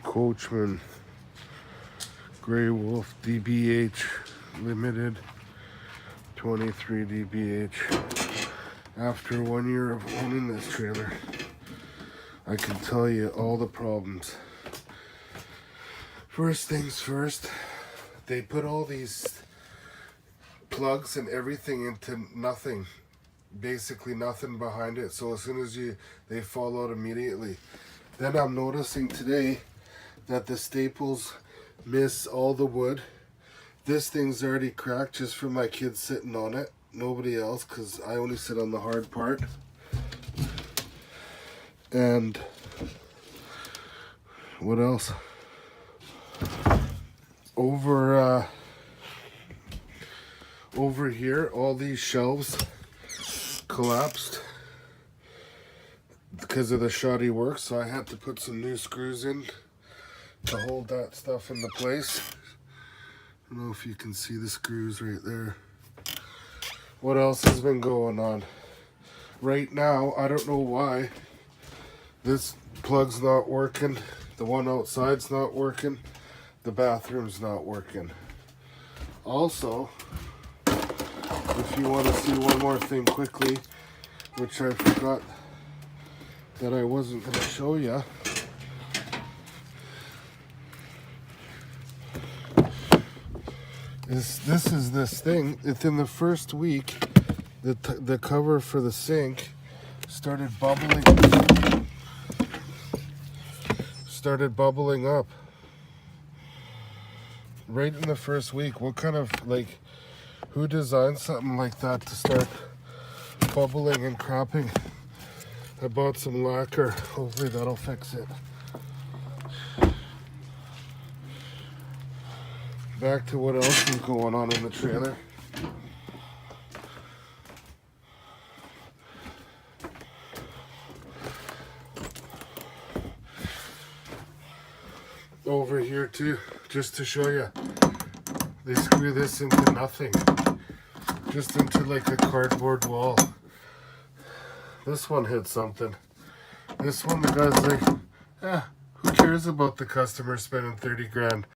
Coachman Grey Wolf DBH Limited 23 DBH. After 1 year of owning this trailer, I can tell you all the problems. First things first, they put all these plugs and everything into nothing, basically nothing behind it, so as soon as they fall out immediately. Then I'm noticing today that the staples miss all the wood. This thing's already cracked just from my kids sitting on it, nobody else, because I only sit on the hard part. And what else? Over here, all these shelves collapsed because of the shoddy work, so I had to put some new screws in to hold that stuff into place. I don't know if you can see the screws right there. What else has been going on? Right now, I don't know why this plug's not working. The one outside's not working. The bathroom's not working. Also, if you want to see one more thing quickly, which I forgot that I wasn't going to show you. This is this thing. Within the first week, the cover for the sink started bubbling up. Right in the first week. What kind of, like, who designed something like that to start bubbling and crapping? I bought some lacquer. Hopefully that'll fix it. Back to what else is going on in the trailer. Over here too, just to show you, they screw this into nothing, just into like a cardboard wall. This one hit something. This one, the guy's like, who cares about the customer spending 30 grand?